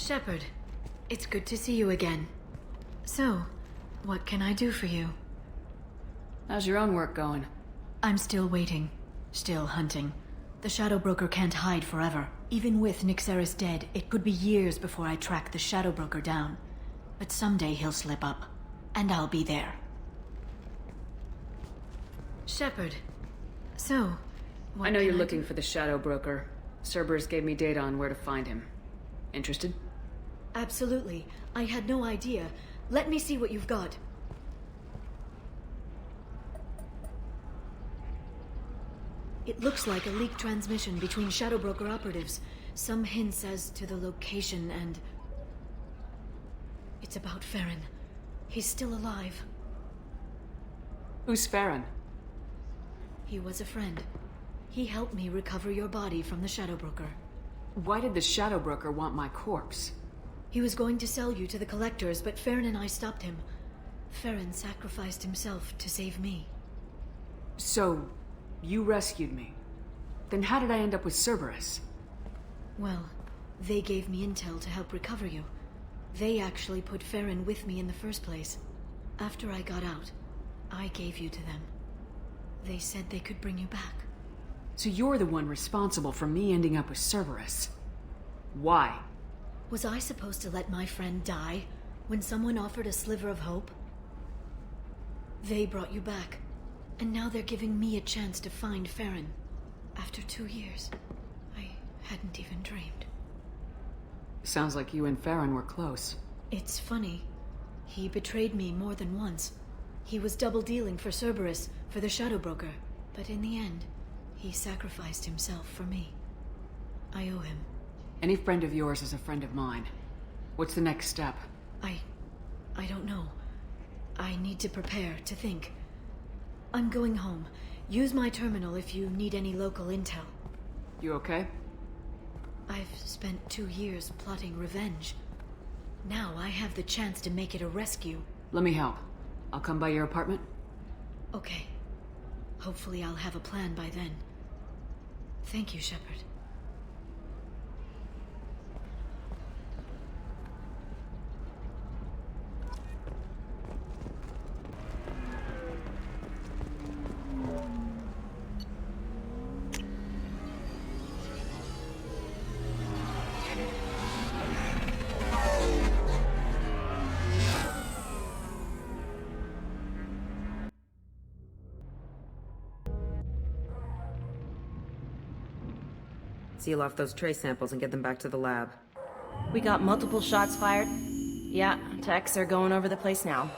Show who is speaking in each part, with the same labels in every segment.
Speaker 1: Shepard, it's good to see you again. So, what can I do for you?
Speaker 2: How's your own work going?
Speaker 1: I'm still waiting. Still hunting. The Shadow Broker can't hide forever. Even with Nyxeris dead, it could be years before I track the Shadow Broker down. But someday he'll slip up, and I'll be there. Shepard, so, what
Speaker 2: I know
Speaker 1: can
Speaker 2: you're
Speaker 1: do?
Speaker 2: looking for the Shadow Broker. Cerberus gave me data on where to find him. Interested?
Speaker 1: Absolutely. I had no idea. Let me see what you've got. It looks like a leaked transmission between Shadow Broker operatives. Some hints as to the location and... It's about Farron. He's still alive.
Speaker 2: Who's Farron?
Speaker 1: He was a friend. He helped me recover your body from the Shadow Broker.
Speaker 2: Why did the Shadow Broker want my corpse?
Speaker 1: He was going to sell you to the Collectors, but Farron and I stopped him. Farron sacrificed himself to save me.
Speaker 2: So, you rescued me. Then how did I end up with Cerberus?
Speaker 1: Well, they gave me intel to help recover you. They actually put Farron with me in the first place. After I got out, I gave you to them. They said they could bring you back.
Speaker 2: So you're the one responsible for me ending up with Cerberus. Why?
Speaker 1: Was I supposed to let my friend die when someone offered a sliver of hope? They brought you back, and now they're giving me a chance to find Farron. After 2 years, I hadn't even dreamed.
Speaker 2: Sounds like you and Farron were close.
Speaker 1: It's funny. He betrayed me more than once. He was double-dealing for Cerberus, for the Shadow Broker. But in the end, he sacrificed himself for me. I owe him.
Speaker 2: Any friend of yours is a friend of mine. What's the next step?
Speaker 1: I don't know. I need to prepare, to think. I'm going home. Use my terminal if you need any local intel.
Speaker 2: You okay?
Speaker 1: I've spent 2 years plotting revenge. Now I have the chance to make it a rescue.
Speaker 2: Let me help. I'll come by your apartment.
Speaker 1: Okay. Hopefully I'll have a plan by then. Thank you, Shepard.
Speaker 3: Seal off those trace samples and get them back to the lab.
Speaker 4: We got multiple shots fired. Yeah, techs are going over the place now.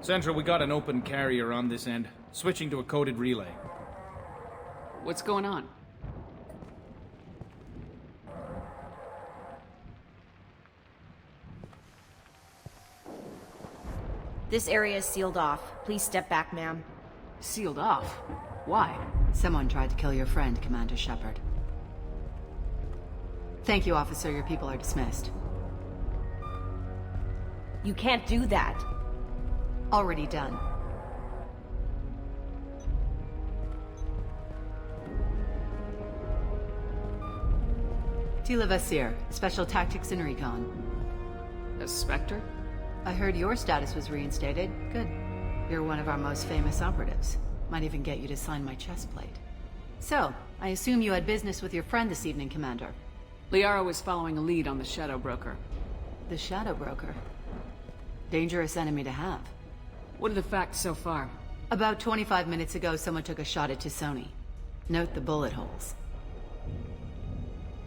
Speaker 5: Central, we got an open carrier on this end. Switching to a coded relay.
Speaker 2: What's going on?
Speaker 4: This area is sealed off. Please step back, ma'am.
Speaker 2: Sealed off? Why?
Speaker 6: Someone tried to kill your friend, Commander Shepard. Thank you, officer. Your people are dismissed.
Speaker 4: You can't do that.
Speaker 6: Already done. Tila Vasir, Special Tactics and Recon.
Speaker 2: A Spectre?
Speaker 6: I heard your status was reinstated. Good. You're one of our most famous operatives. Might even get you to sign my chest plate. So, I assume you had business with your friend this evening, Commander.
Speaker 2: Liara was following a lead on the Shadow Broker.
Speaker 6: The Shadow Broker. Dangerous enemy to have.
Speaker 2: What are the facts so far?
Speaker 6: About 25 minutes ago, someone took a shot at T'Soni. Note the bullet holes.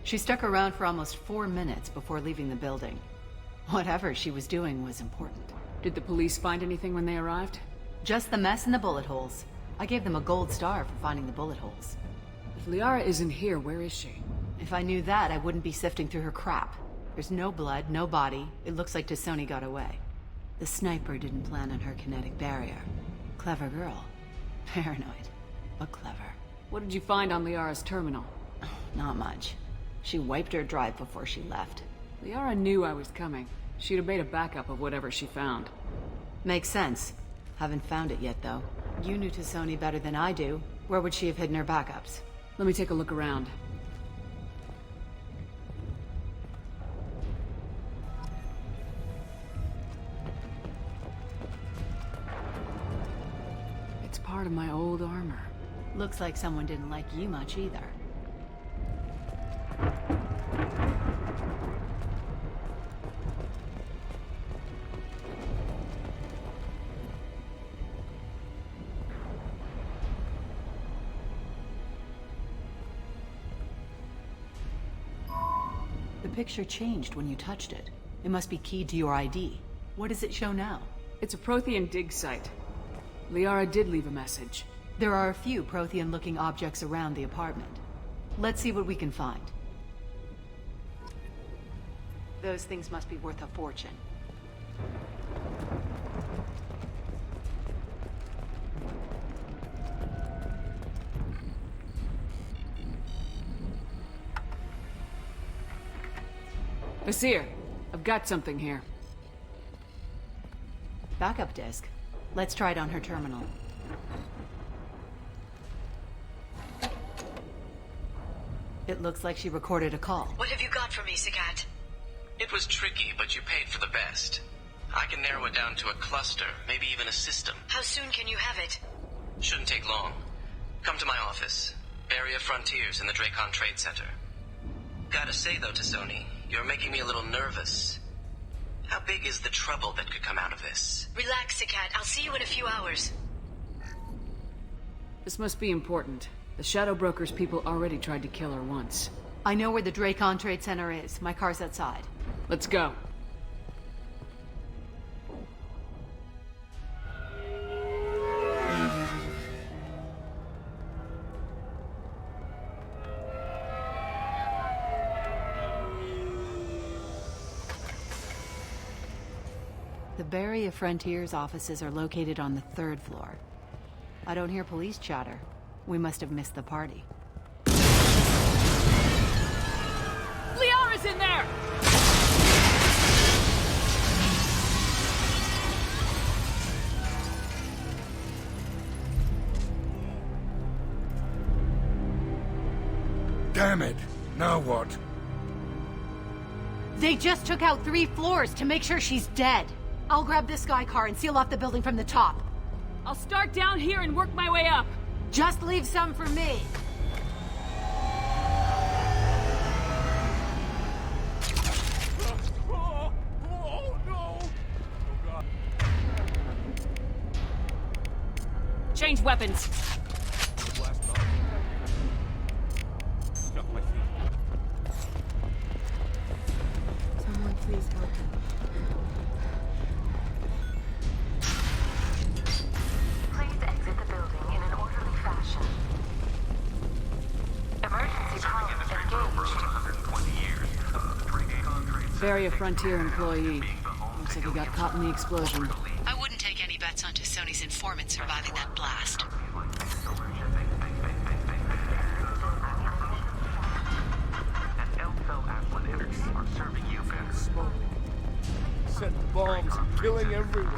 Speaker 6: She stuck around for almost 4 minutes before leaving the building. Whatever she was doing was important.
Speaker 2: Did the police find anything when they arrived?
Speaker 6: Just the mess and the bullet holes. I gave them a gold star for finding the bullet holes.
Speaker 2: If Liara isn't here, where is she?
Speaker 6: If I knew that, I wouldn't be sifting through her crap. There's no blood, no body. It looks like T'Soni got away. The sniper didn't plan on her kinetic barrier. Clever girl. Paranoid, but clever.
Speaker 2: What did you find on Liara's terminal?
Speaker 6: Not much. She wiped her drive before she left.
Speaker 2: Liara knew I was coming. She'd have made a backup of whatever she found.
Speaker 6: Makes sense. Haven't found it yet, though. You knew T'Soni better than I do. Where would she have hidden her backups?
Speaker 2: Let me take a look around. part of my old armor.
Speaker 6: Looks like someone didn't like you much either. The picture changed when you touched it. It must be keyed to your ID. What does it show now?
Speaker 2: It's a Prothean dig site. Liara did leave a message.
Speaker 6: There are a few Prothean-looking objects around the apartment. Let's see what we can find. Those things must be worth a fortune.
Speaker 2: Basir, I've got something here.
Speaker 6: Backup disk. Let's try it on her terminal. It looks like she recorded a call.
Speaker 1: What have you got for me, Sagat?
Speaker 7: It was tricky, but you paid for the best. I can narrow it down to a cluster, maybe even a system.
Speaker 1: How soon can you have it?
Speaker 7: Shouldn't take long. Come to my office. Barrier Frontiers in the Dracon Trade Center. Gotta say though, Tassoni, you're making me a little nervous. How big is the trouble that could come out of this?
Speaker 1: Relax, Sagat. I'll see you in a few hours.
Speaker 2: This must be important. The Shadow Broker's people already tried to kill her once.
Speaker 6: I know where the Dracon Trade Center is. My car's outside.
Speaker 2: Let's go.
Speaker 6: The Barrier Frontiers offices are located on the 3rd floor. I don't hear police chatter. We must have missed the party.
Speaker 2: Liara's in there!
Speaker 8: Damn it! Now what?
Speaker 6: They just took out 3 floors to make sure she's dead. I'll grab this Sky car and seal off the building from the top.
Speaker 2: I'll start down here and work my way up.
Speaker 6: Just leave some for me.
Speaker 2: Change weapons.
Speaker 3: Someone please help him.
Speaker 9: Please exit the building in an orderly fashion. Emergency power engaged.
Speaker 2: Barrier Frontier employee. Looks like he got caught in the explosion.
Speaker 6: I wouldn't take any bets on Tassoni's informant surviving that blast.
Speaker 8: Set bombs, killing everyone.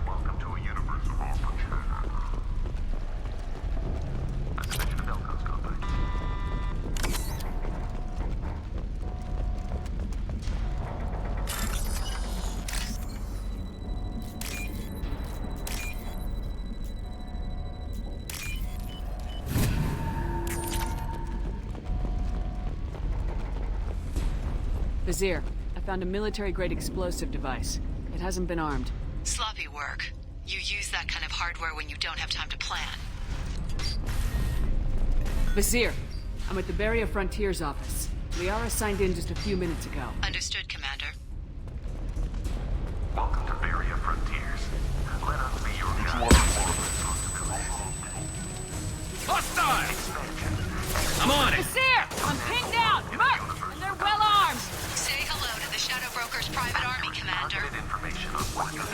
Speaker 9: Welcome to a universe of opportunity. A dimension of Elkon's company.
Speaker 2: Vizier, I found a military-grade explosive device. It hasn't been armed.
Speaker 6: Sloppy work. You use that kind of hardware when you don't have time to plan.
Speaker 2: Vizier, I'm at the Barrier Frontiers office. Liara signed in just a few minutes ago.
Speaker 6: Understood, Commander.
Speaker 9: Welcome to Barrier Frontiers. Let us be your guide.
Speaker 5: Hostile! I'm on it!
Speaker 2: Vizier! I'm pinned down! Marked! And they're well armed!
Speaker 6: Say hello to the Shadow Broker's private army, Commander.
Speaker 9: Information on what you know.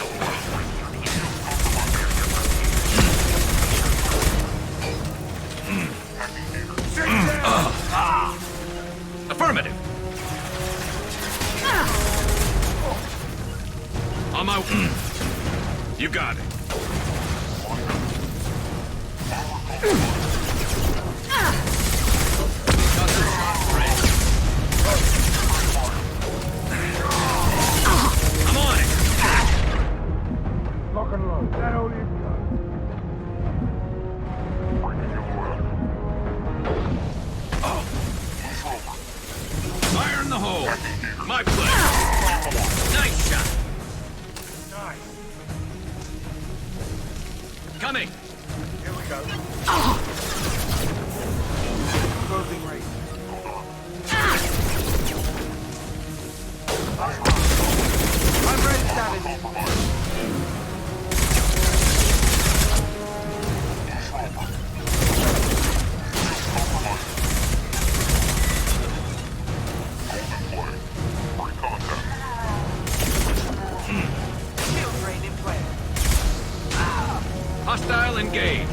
Speaker 5: Affirmative! On my... You got it. I'm on it!
Speaker 8: Lock and load. That all you've got.
Speaker 10: Fire in the hole! My play! Nice shot!
Speaker 8: Nice.
Speaker 10: Coming!
Speaker 8: Here we go. Closing rate. I'm ready, Savage.
Speaker 10: Hostile engage!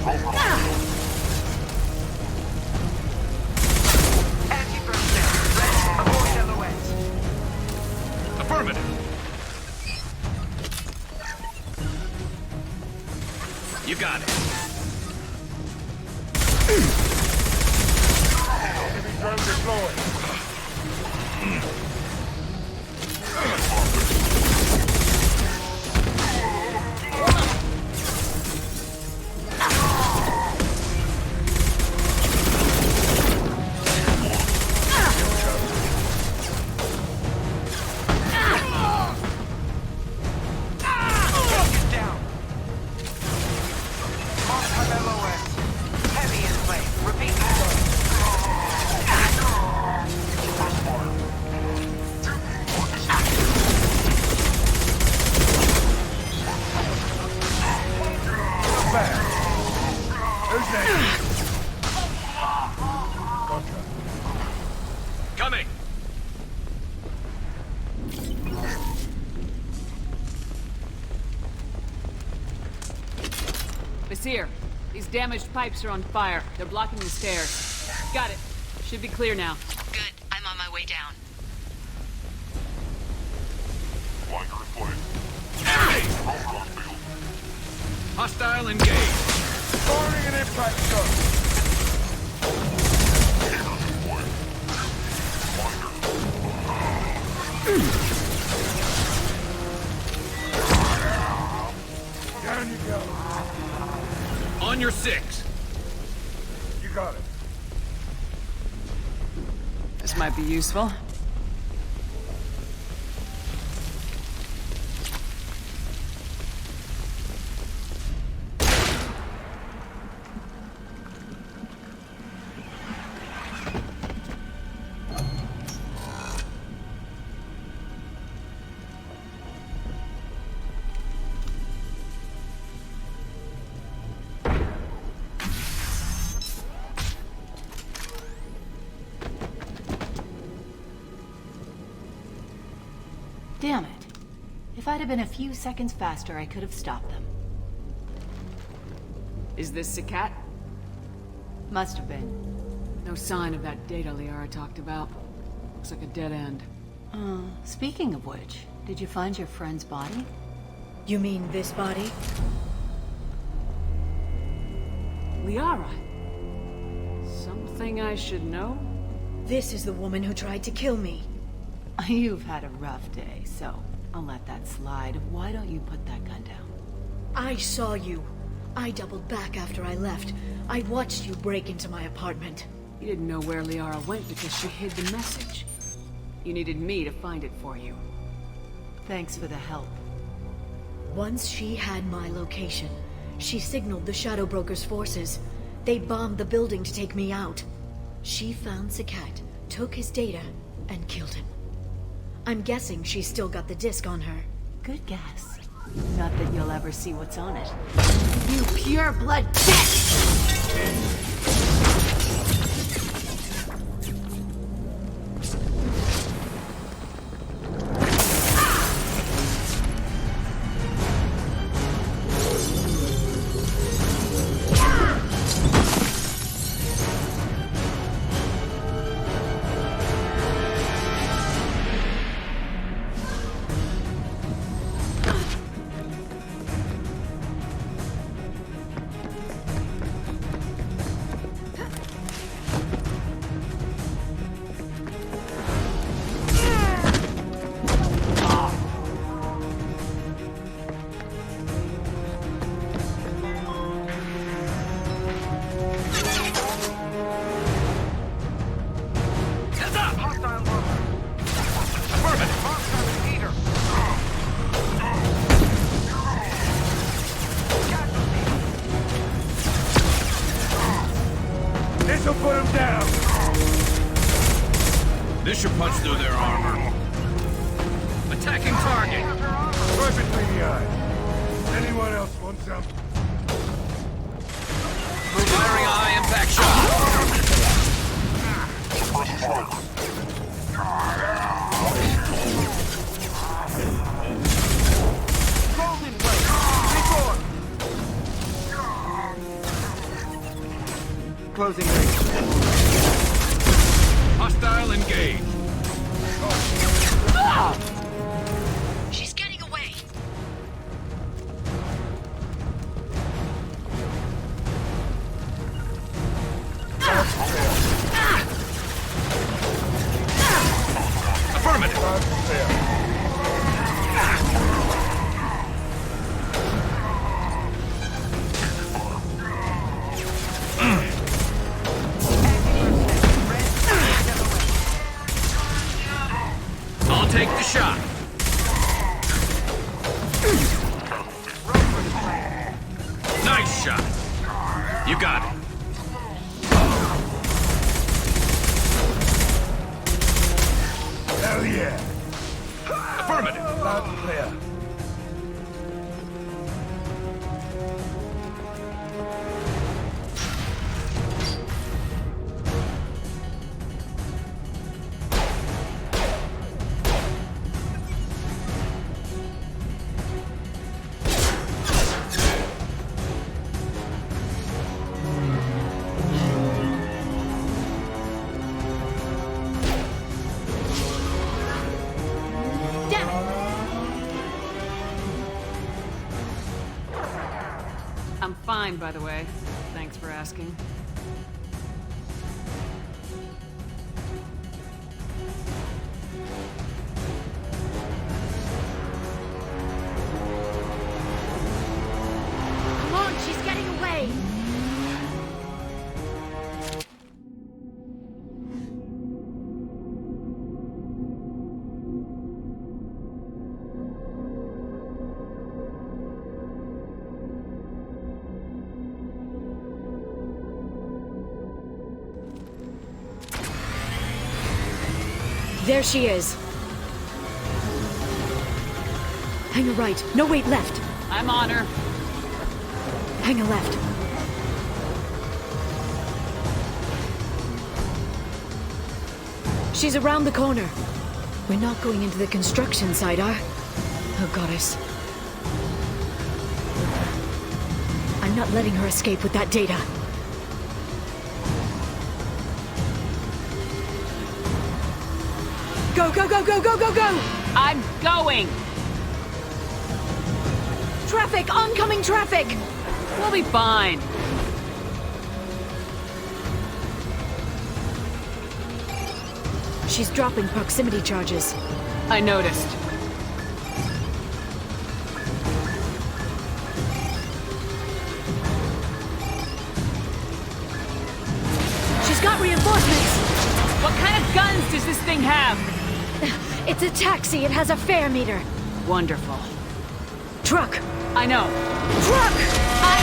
Speaker 10: Affirmative! You got it.
Speaker 8: Enemy drone deployed. Who's next? Gotcha.
Speaker 10: Coming!
Speaker 2: Basir, these damaged pipes are on fire. They're blocking the stairs. Got it. Should be clear now.
Speaker 6: Good. I'm on my way down.
Speaker 10: Enemy! Hostile engage!
Speaker 8: Firing an impact shot. Down you go.
Speaker 10: On your 6!
Speaker 8: You got it.
Speaker 2: This might be useful.
Speaker 6: Damn it. If I'd have been a few seconds faster, I could have stopped them.
Speaker 2: Is this Sakat?
Speaker 6: Must have been.
Speaker 2: No sign of that data Liara talked about. Looks like a dead end.
Speaker 6: Speaking of which, did you find your friend's body?
Speaker 1: You mean this body?
Speaker 2: Liara? Something I should know?
Speaker 1: This is the woman who tried to kill me.
Speaker 6: You've had a rough day, so I'll let that slide. Why don't you put that gun down?
Speaker 1: I saw you. I doubled back after I left. I watched you break into my apartment.
Speaker 2: You didn't know where Liara went because she hid the message. You needed me to find it for you.
Speaker 6: Thanks for the help.
Speaker 1: Once she had my location, she signaled the Shadow Broker's forces. They bombed the building to take me out. She found Sakat, took his data, and killed him. I'm guessing she's still got the disc on her.
Speaker 6: Good guess. Not that you'll ever see what's on it. You pure blood bitch!
Speaker 8: This'll put him down.
Speaker 10: This should punch through their armor. Attacking target.
Speaker 8: Right between the eyes. Anyone else want some?
Speaker 10: Firing a high impact shot.
Speaker 3: Closing range.
Speaker 10: Hostile engaged.
Speaker 1: She's getting away.
Speaker 10: Affirmative. I'll take the shot. Nice shot. You got it.
Speaker 8: Hell yeah.
Speaker 10: Affirmative.
Speaker 8: Loud and clear.
Speaker 2: I'm fine, by the way. Thanks for asking.
Speaker 1: Come on, she's getting away. There she is. Hang a right. No, wait, left.
Speaker 2: I'm on her.
Speaker 1: Hang a left. She's around the corner. We're not going into the construction site, are? Oh, goddess. I'm not letting her escape with that data. Go, go, go, go, go, go, go!
Speaker 2: I'm going!
Speaker 1: Traffic! Oncoming traffic!
Speaker 2: We'll be fine.
Speaker 1: She's dropping proximity charges.
Speaker 2: I noticed.
Speaker 1: She's got reinforcements!
Speaker 2: What kind of guns does this thing have?
Speaker 1: It's a taxi. It has a fare meter.
Speaker 2: Wonderful.
Speaker 1: Truck!
Speaker 2: I know.
Speaker 1: Truck!
Speaker 2: I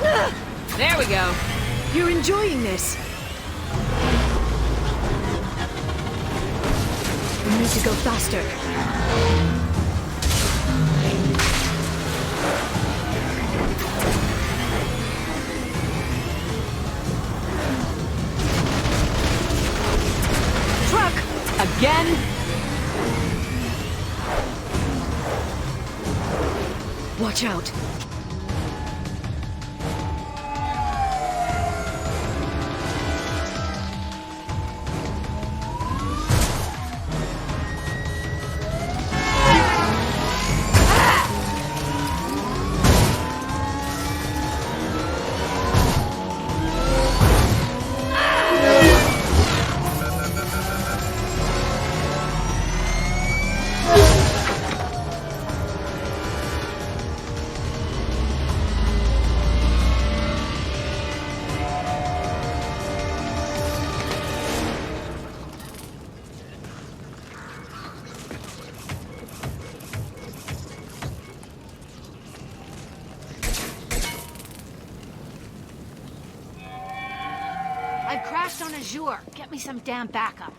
Speaker 2: know! There we go.
Speaker 1: You're enjoying this. We need to go faster. Truck!
Speaker 2: Again?
Speaker 1: Watch out.
Speaker 11: I've crashed on Azure. Get me some damn backup.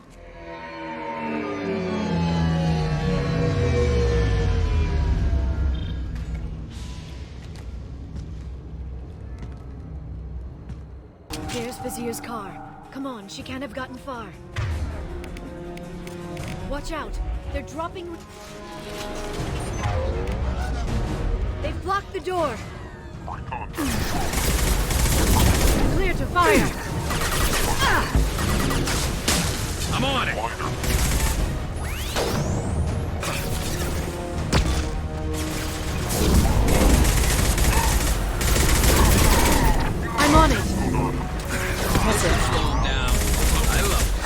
Speaker 1: There's Vizier's car. Come on, she can't have gotten far. Watch out! They're dropping... They've blocked the door! Clear to fire!
Speaker 10: I'm on it!
Speaker 1: I'm on it!
Speaker 10: That's it. Slow him down. I love it.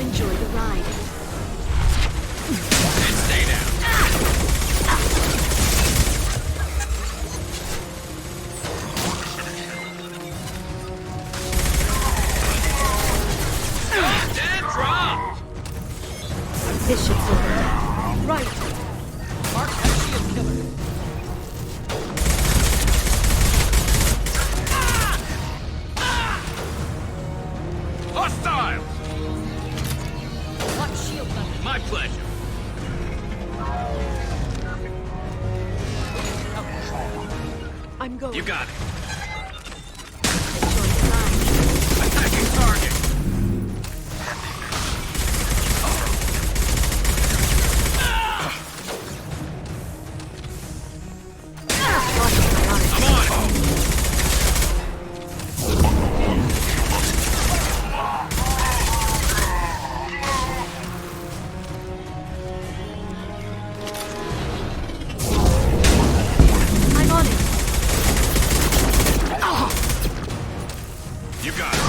Speaker 1: Enjoy the ride.
Speaker 10: And stay down. Dead drop!
Speaker 1: This should slow them down. Right!
Speaker 10: Mark that shield killer. Hostiles!
Speaker 4: Watch shield level.
Speaker 10: My pleasure.
Speaker 1: I'm going.
Speaker 10: You got it.
Speaker 1: Enjoy the ride.
Speaker 10: Attacking target. I'm on it.
Speaker 1: I'm on it!
Speaker 10: You got it.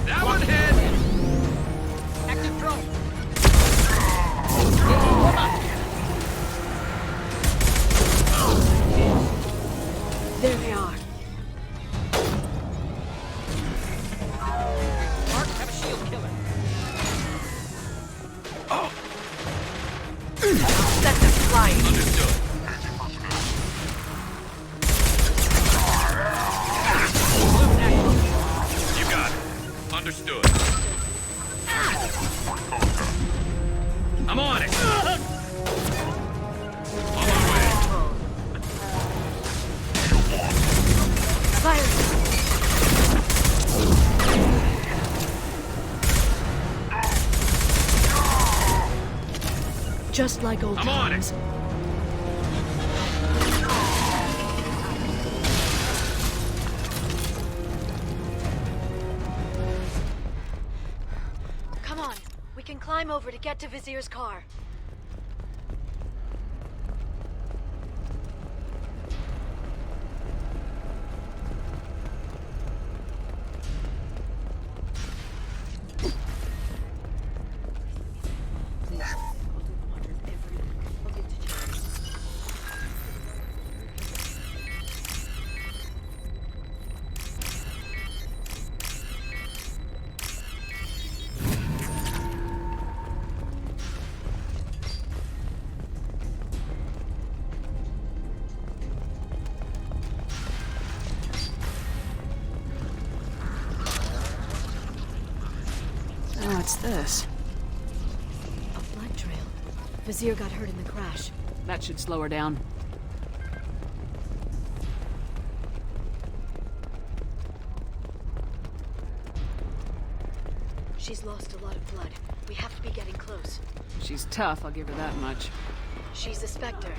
Speaker 10: That one hit.
Speaker 4: Active drone.
Speaker 1: There they are.
Speaker 4: Mark, have a shield killer.
Speaker 1: Set them flying.
Speaker 10: Understood. You got it. Understood. I'm on it. On my way.
Speaker 1: Fire! Just like old
Speaker 10: I'm on it.
Speaker 1: times. Come on, we can climb over to get to Vizier's car.
Speaker 2: What's this?
Speaker 1: A blood trail. Vizier got hurt in the crash.
Speaker 2: That should slow her down.
Speaker 1: She's lost a lot of blood. We have to be getting close.
Speaker 2: She's tough, I'll give her that much.
Speaker 1: She's a Spectre.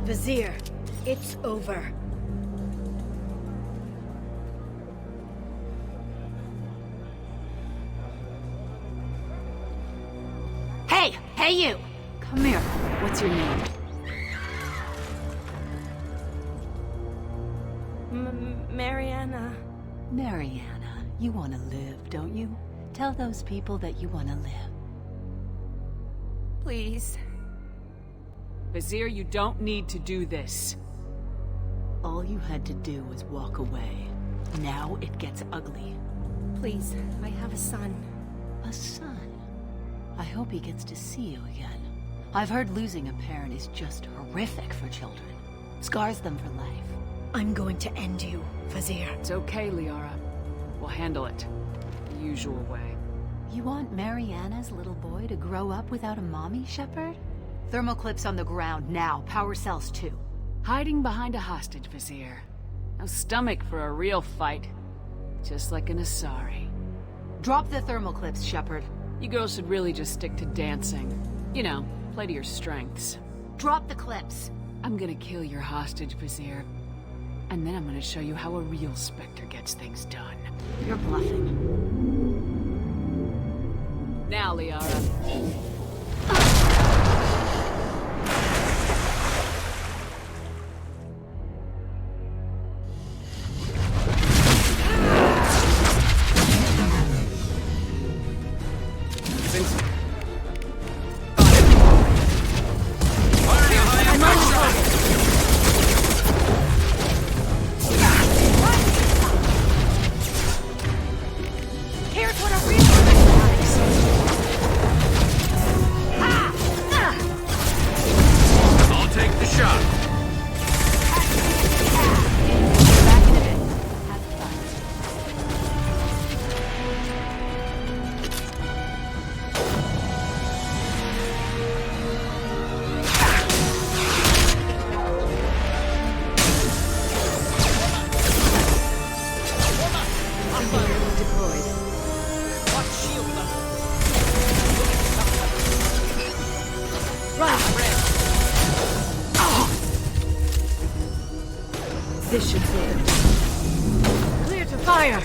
Speaker 1: Vizier, it's over.
Speaker 6: Hey you! Come here. What's your name?
Speaker 4: Mariana.
Speaker 6: Mariana. You want to live, don't you? Tell those people that you want to live.
Speaker 4: Please.
Speaker 2: Vizier, you don't need to do this.
Speaker 6: All you had to do was walk away. Now it gets ugly.
Speaker 4: Please, I have a son.
Speaker 6: A son? I hope he gets to see you again. I've heard losing a parent is just horrific for children. Scars them for life.
Speaker 1: I'm going to end you, Vizier.
Speaker 2: It's okay, Liara. We'll handle it. The usual way.
Speaker 6: You want Mariana's little boy to grow up without a mommy, Shepard? Thermal clips on the ground now. Power cells too.
Speaker 2: Hiding behind a hostage, Vizier. No stomach for a real fight. Just like an Asari.
Speaker 6: Drop the thermal clips, Shepard.
Speaker 2: You girls should really just stick to dancing. You know, play to your strengths.
Speaker 6: Drop the clips.
Speaker 2: I'm gonna kill your hostage, Vizier. And then I'm gonna show you how a real Spectre gets things done.
Speaker 6: You're bluffing.
Speaker 2: Now, Liara.
Speaker 1: This should clear. Clear to fire!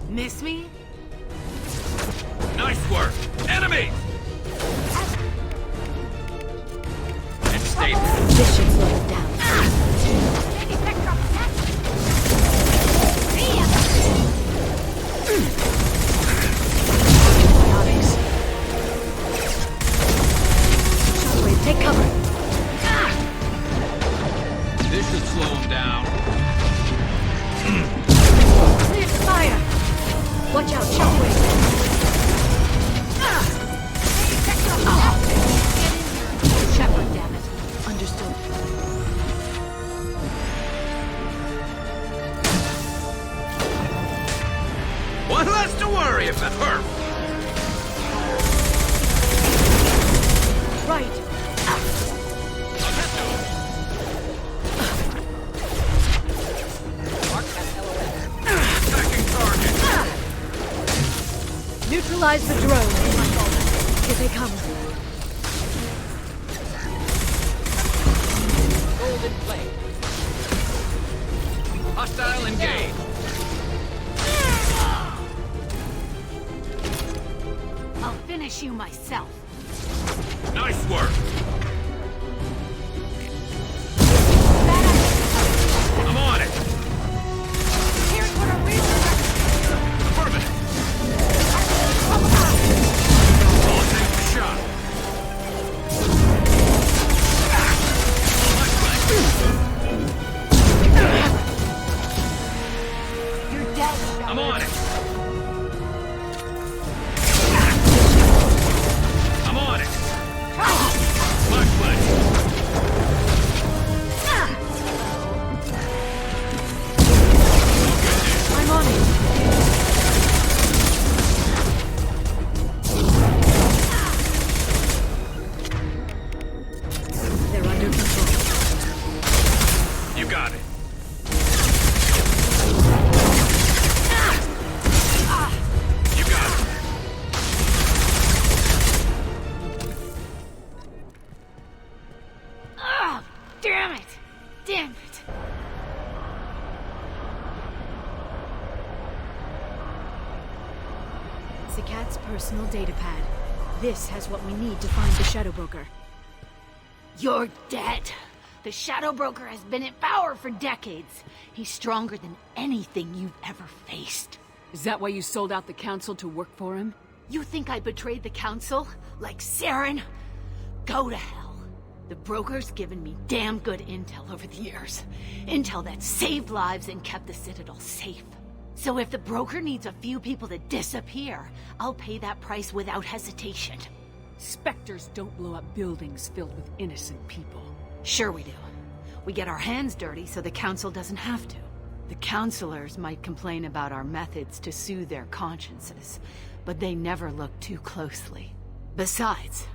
Speaker 6: Miss me?
Speaker 10: Nice work! Enemy! And stay there.
Speaker 1: This should slow it down. Take cover.
Speaker 10: This should slow him down.
Speaker 1: Clear to fire. Watch out, shockwave.
Speaker 6: Shepard, damn it.
Speaker 1: Understood.
Speaker 10: One less to worry about her.
Speaker 1: Right.
Speaker 10: Attacking target.
Speaker 1: Neutralize the drone. Here they come.
Speaker 10: Golden plate. Hostile engaged.
Speaker 6: I'll finish you myself.
Speaker 10: Nice work. I'm on it.
Speaker 11: Here's what a real
Speaker 10: Affirmative. I'll take the shot.
Speaker 6: You're dead,
Speaker 10: I'm on it. I'm on it. My pleasure.
Speaker 1: I'm on it. They're under control.
Speaker 10: You got it.
Speaker 1: It's the cat's personal data pad. This has what we need to find the Shadow Broker.
Speaker 12: You're dead. The Shadow Broker has been in power for decades. He's stronger than anything you've ever faced.
Speaker 2: Is that why you sold out the Council to work for him?
Speaker 12: You think I betrayed the Council? Like Saren? Go to hell. The Broker's given me damn good intel over the years. Intel that saved lives and kept the Citadel safe. So if the Broker needs a few people to disappear, I'll pay that price without hesitation.
Speaker 2: Spectres don't blow up buildings filled with innocent people.
Speaker 12: Sure we do. We get our hands dirty so the Council doesn't have to. The Councilors might complain about our methods to soothe their consciences, but they never look too closely. Besides,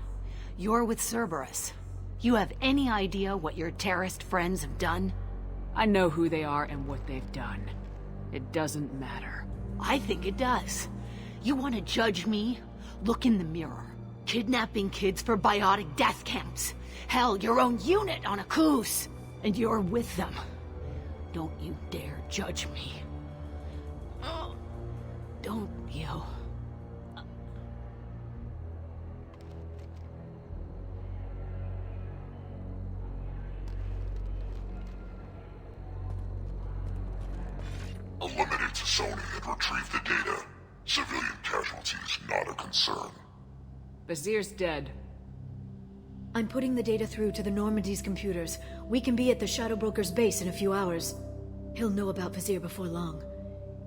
Speaker 12: you're with Cerberus. You have any idea what your terrorist friends have done?
Speaker 2: I know who they are and what they've done. It doesn't matter.
Speaker 12: I think it does. You want to judge me? Look in the mirror. Kidnapping kids for biotic death camps. Hell, your own unit on a cruise. And you're with them. Don't you dare judge me. Oh, don't you?
Speaker 8: Eliminate Sony and retrieve the data. Civilian casualties not a concern.
Speaker 2: Vizier's dead.
Speaker 1: I'm putting the data through to the Normandy's computers. We can be at the Shadow Broker's base in a few hours. He'll know about Vizier before long.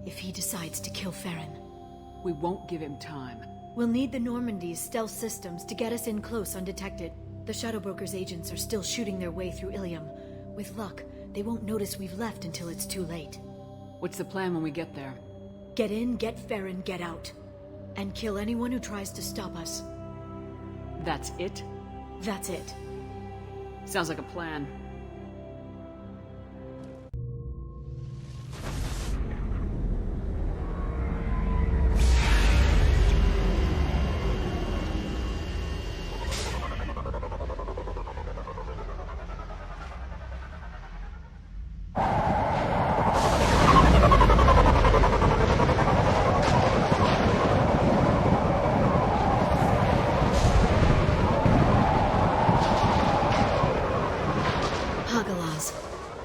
Speaker 1: If he decides to kill Farron.
Speaker 2: We won't give him time.
Speaker 1: We'll need the Normandy's stealth systems to get us in close undetected. The Shadow Broker's agents are still shooting their way through Ilium. With luck, they won't notice we've left until it's too late.
Speaker 2: What's the plan when we get there?
Speaker 1: Get in, get Farron, get out. And kill anyone who tries to stop us.
Speaker 2: That's it?
Speaker 1: That's it.
Speaker 2: Sounds like a plan.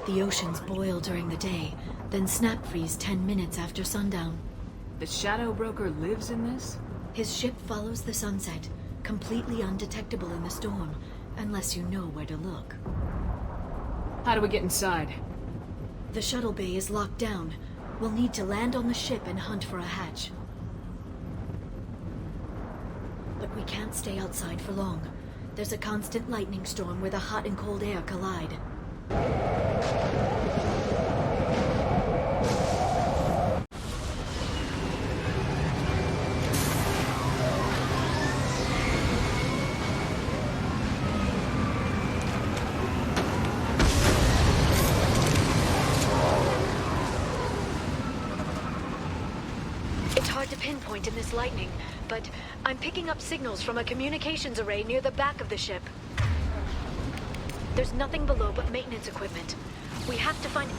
Speaker 1: The oceans boil during the day, then snap freeze 10 minutes after sundown.
Speaker 2: The Shadow Broker lives in this?
Speaker 1: His ship follows the sunset, completely undetectable in the storm, unless you know where to look.
Speaker 2: How do we get inside?
Speaker 1: The shuttle bay is locked down. We'll need to land on the ship and hunt for a hatch. But we can't stay outside for long. There's a constant lightning storm where the hot and cold air collide. It's hard to pinpoint in this lightning, but I'm picking up signals from a communications array near the back of the ship. There's nothing below but maintenance equipment. We have to find...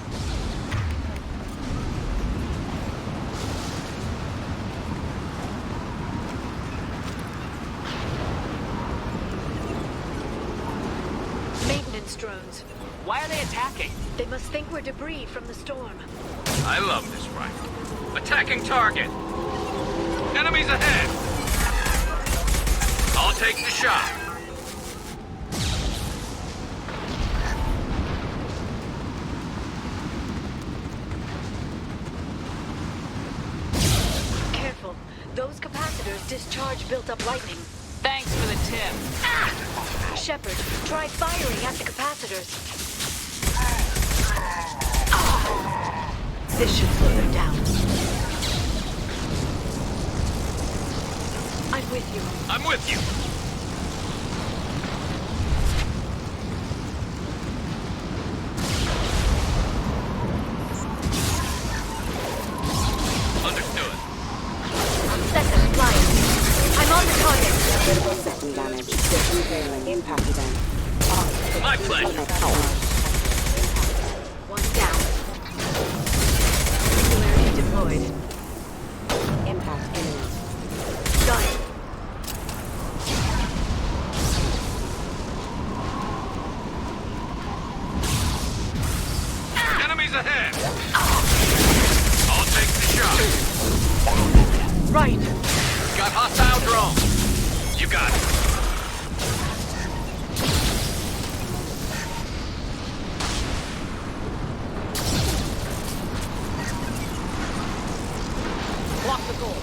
Speaker 1: Maintenance drones.
Speaker 10: Why are they attacking?
Speaker 1: They must think we're debris from the storm.
Speaker 10: I love this rifle. Attacking target. Enemies ahead. I'll take the shot.
Speaker 1: Careful. Those capacitors discharge built-up lightning.
Speaker 2: Thanks for the tip.
Speaker 1: Ah! Shepard, try firing at the capacitors. This should slow them down. I'm with you.
Speaker 10: I'm with you. Understood.
Speaker 1: Set them flying. I'm on the target.
Speaker 13: Critical system damage. System failing. Impact event.
Speaker 10: My pleasure.
Speaker 1: One down. Singularity deployed.
Speaker 13: Impact imminent.
Speaker 2: Right.
Speaker 10: Got hostile drone. You got it.
Speaker 2: Block the goal.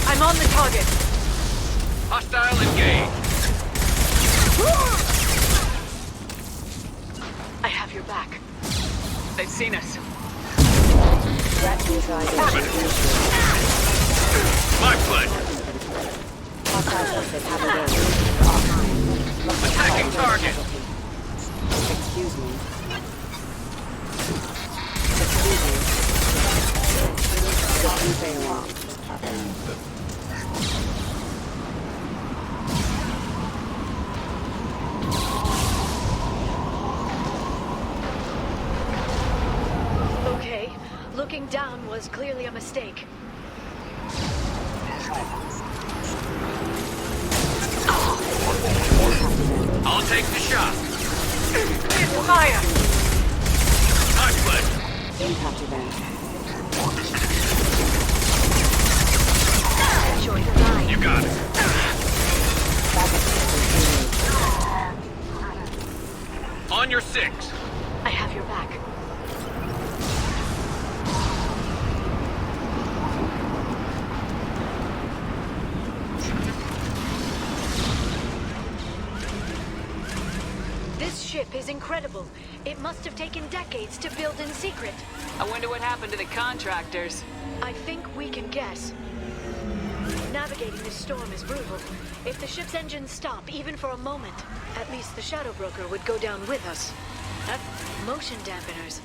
Speaker 11: I'm on the target.
Speaker 10: Hostile engaged.
Speaker 11: I have your back.
Speaker 2: They've seen us.
Speaker 13: Threat neutralization.
Speaker 10: My pleasure.
Speaker 13: Hostile forces have engaged.
Speaker 10: Attacking target.
Speaker 13: Excuse me. System failing.
Speaker 1: Okay, looking down was clearly a mistake.
Speaker 10: I'll take the shot.
Speaker 11: Fire!
Speaker 10: My pleasure.
Speaker 13: Impact event.
Speaker 1: Enjoy the ride.
Speaker 10: You got it. On your 6.
Speaker 1: I have your back. This ship is incredible. It must have taken decades to build in secret.
Speaker 2: I wonder what happened to the contractors.
Speaker 1: I think we can guess. Navigating this storm is brutal. If the ship's engines stop, even for a moment, at least the Shadow Broker would go down with us. That's motion dampeners.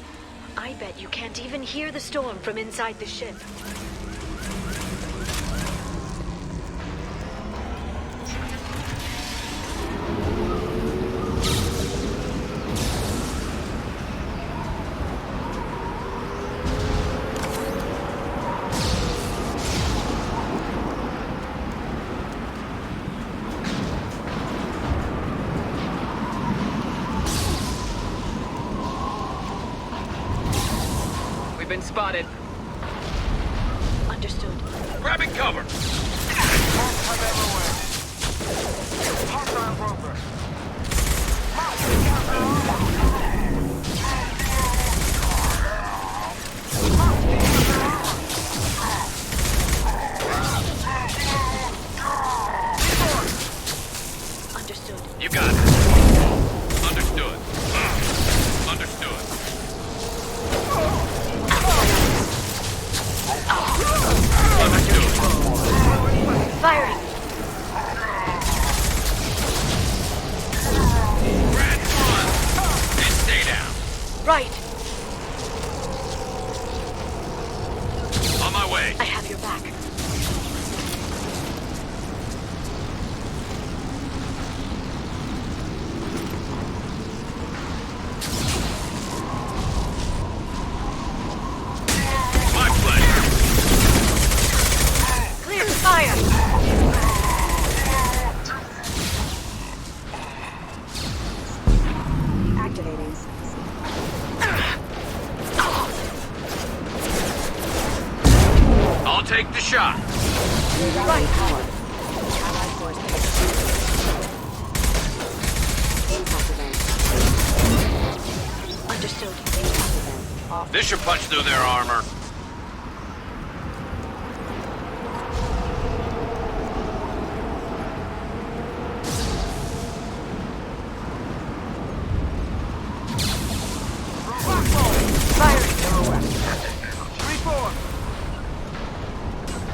Speaker 1: I bet you can't even hear the storm from inside the ship.
Speaker 2: We've been spotted.
Speaker 1: Understood.
Speaker 10: Grabbing cover.
Speaker 1: Understood.
Speaker 10: You got it. Understood. Understood. Understood.
Speaker 1: Firing!
Speaker 10: Red 1. And stay down.
Speaker 1: Right!
Speaker 10: On my way.
Speaker 1: I have your back.
Speaker 10: My pleasure.
Speaker 11: Clear to fire!
Speaker 13: Activating.
Speaker 10: I'll take the shot.
Speaker 13: Rerouting power. Allied force executed. Impact event.
Speaker 1: Understood.
Speaker 13: Impact event. Off.
Speaker 10: This should punch through their armor.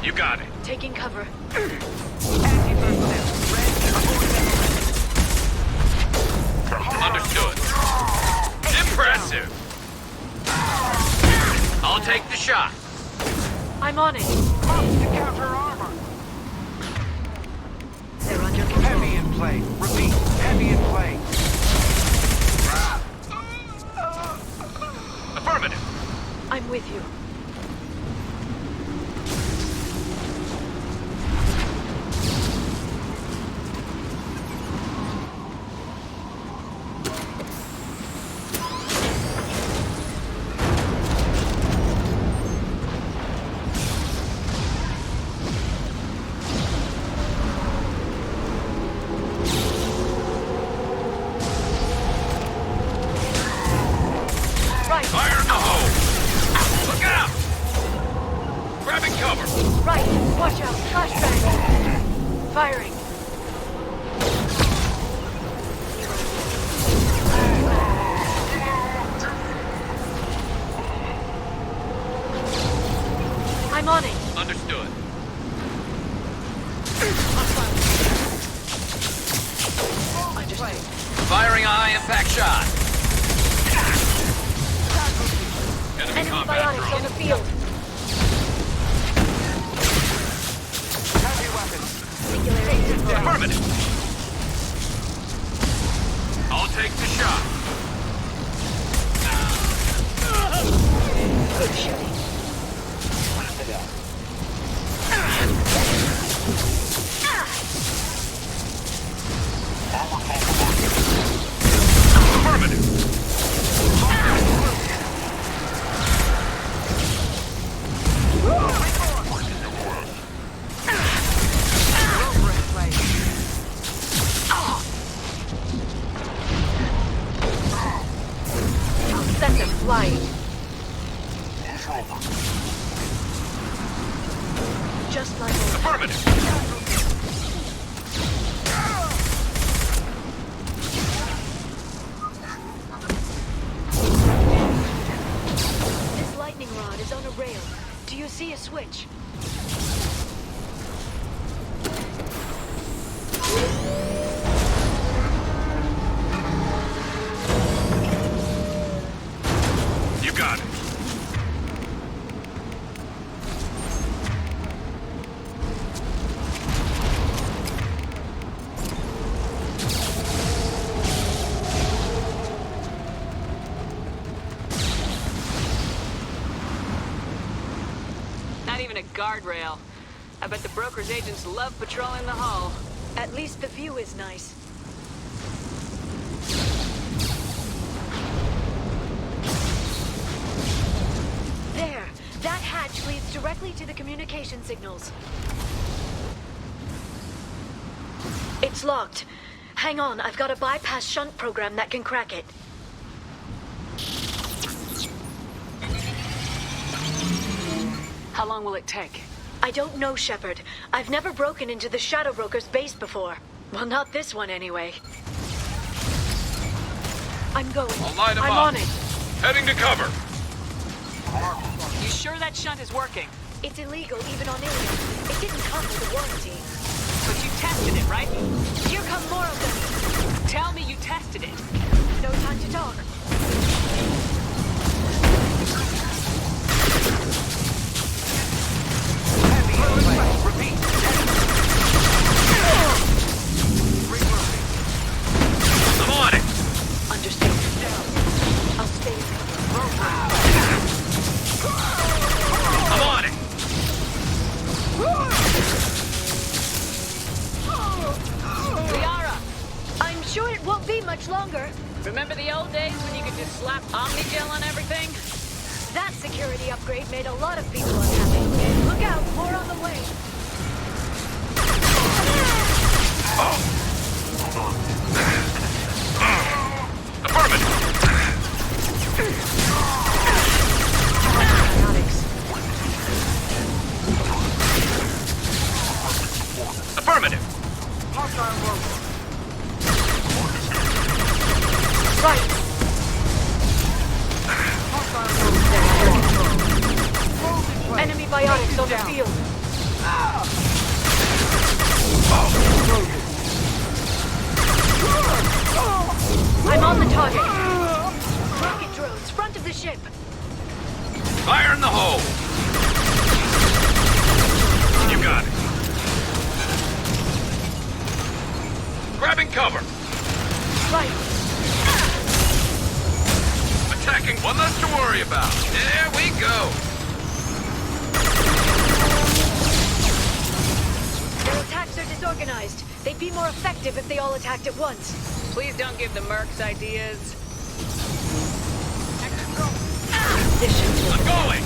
Speaker 10: You got it.
Speaker 1: Taking cover.
Speaker 10: Understood. Impressive. I'll take the shot.
Speaker 11: I'm on it.
Speaker 14: To counter armor.
Speaker 11: They're under control.
Speaker 14: Heavy in play. Repeat, heavy in play.
Speaker 10: Affirmative.
Speaker 11: I'm with you.
Speaker 10: Fire in the hole! Look out! Grabbing cover!
Speaker 11: Right, watch out, flashbang. Firing. I'm on it.
Speaker 10: Understood.
Speaker 11: Understood.
Speaker 10: Firing a high-impact shot. Enemy
Speaker 11: Enemy
Speaker 10: combat
Speaker 11: biotics
Speaker 10: drone.
Speaker 11: on the field.
Speaker 14: Heavy weapons.
Speaker 11: Singularity deployed.
Speaker 10: Affirmative. I'll take the shot.
Speaker 11: Good shooting.
Speaker 10: Affirmative.
Speaker 11: I'll set them flying. Just like old.
Speaker 10: Affirmative.
Speaker 11: This lightning rod is on a rail. Do you see a switch?
Speaker 10: You got it.
Speaker 2: Not even a guardrail. I bet the broker's agents love patrolling the hull.
Speaker 11: At least the view is nice. There! That hatch leads directly to the communication signals. It's locked. Hang on, I've got a bypass shunt program that can crack it.
Speaker 2: How long will it take?
Speaker 11: I don't know, Shepard. I've never broken into the Shadow Broker's base before. Well, not this one anyway. I'm going.
Speaker 10: I'll light 'em
Speaker 11: I'm
Speaker 10: up.
Speaker 11: on it.
Speaker 10: Heading to cover.
Speaker 2: You sure that shunt is working?
Speaker 11: It's illegal even on Ilium. It didn't come with a warranty.
Speaker 2: But you tested it, right?
Speaker 11: Here come more of them.
Speaker 2: Tell me you tested it.
Speaker 11: No time to talk.
Speaker 14: Heavy in play. Repeat. Regrouping.
Speaker 10: I'm on it.
Speaker 11: Understood. I'll stay in cover.
Speaker 10: I'm on it.
Speaker 2: Liara!
Speaker 11: I'm sure it won't be much longer.
Speaker 2: Remember the old days when you could just slap Omnigel on everything?
Speaker 11: That security upgrade made a lot of people unhappy. Look out, more on the way.
Speaker 10: Affirmative.
Speaker 14: Hostile rover.
Speaker 11: Right. Enemy biotics on the field. I'm on the target. Rocket drones, front of the ship.
Speaker 10: Fire in the hole! You got it. Grabbing cover!
Speaker 11: Right.
Speaker 10: Attacking, one less to worry about. There we go.
Speaker 11: Their attacks are disorganized. They'd be more effective if they all attacked at once.
Speaker 2: Please don't give the mercs ideas.
Speaker 10: I'm going!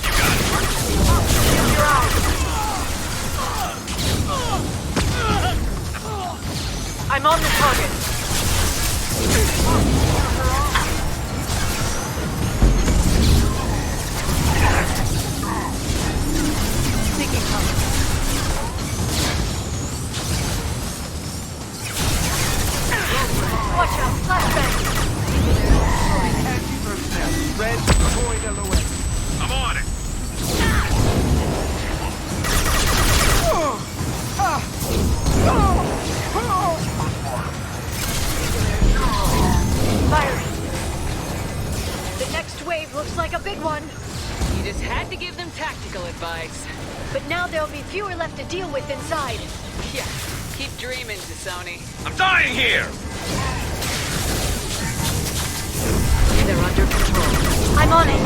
Speaker 10: You got it.
Speaker 11: Shield your eyes. I'm on the target. Taking cover. Watch out, flashbang!
Speaker 14: Anti-personnel. Red, avoid LOS.
Speaker 10: I'm on it.
Speaker 11: Firing. The next wave looks like a big one.
Speaker 2: You just had to give them tactical advice.
Speaker 11: But now there'll be fewer left to deal with inside.
Speaker 2: Yeah, keep dreaming, Sony.
Speaker 10: I'm dying here!
Speaker 11: They're under control. I'm on it.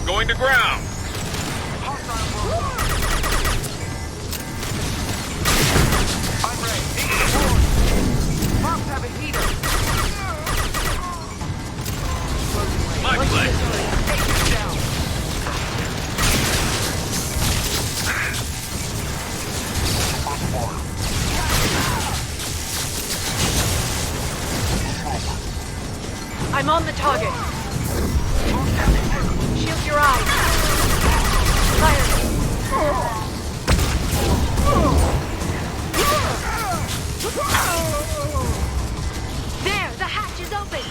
Speaker 10: Going to ground.
Speaker 14: I'm ready. Mobs have a heater.
Speaker 10: My place.
Speaker 14: Take it down.
Speaker 11: I'm on the target. Shield your eyes. Fire. There, the hatch is open.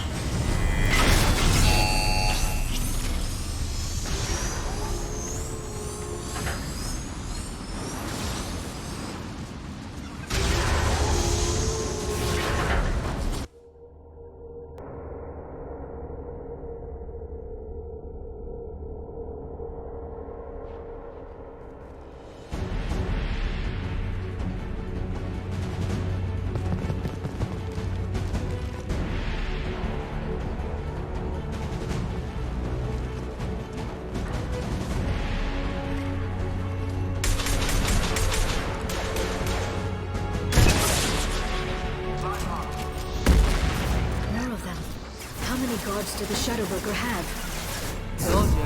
Speaker 1: guards do the Shadow Broker have?
Speaker 2: Told you.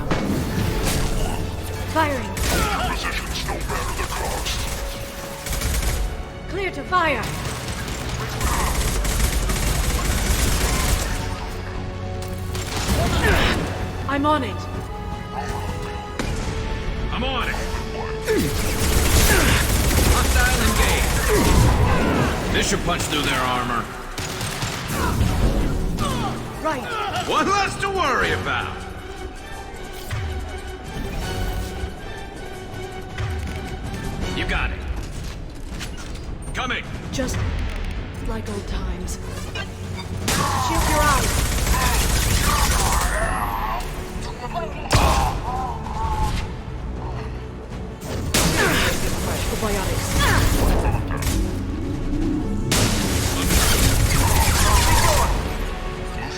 Speaker 1: Firing.
Speaker 8: Positions no matter the cost.
Speaker 1: Clear to fire. I'm on it.
Speaker 10: I'm on it. Hostile engaged. This should punch through their armor.
Speaker 1: Right.
Speaker 10: One less to worry about. You got it. Coming.
Speaker 1: Just like old times. Shield your eyes. Probiotics.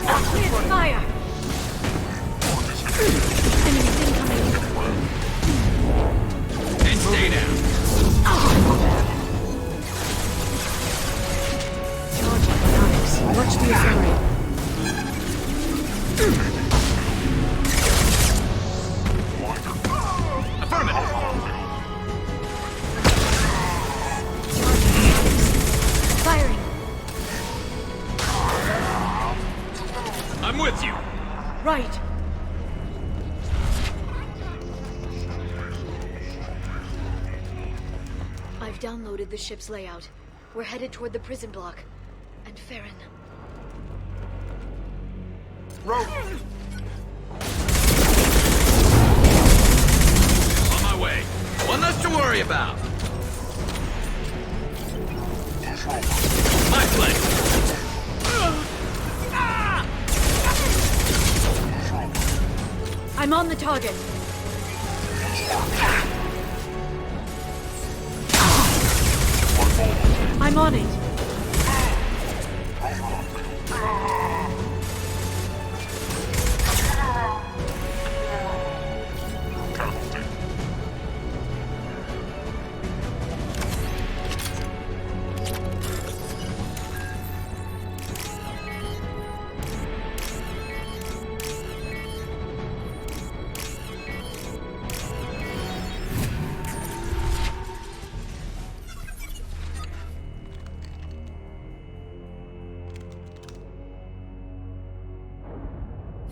Speaker 1: Clear the fire. Enemies incoming.
Speaker 10: And stay down.
Speaker 1: Charge probiotics. Watch the area.
Speaker 10: Affirmative.
Speaker 1: Firing.
Speaker 10: I'm with you.
Speaker 1: Right. I've downloaded the ship's layout. We're headed toward the prison block. And Farron.
Speaker 14: Rope.
Speaker 10: On my way. One less to worry about. My place.
Speaker 11: I'm on the target. I'm on it.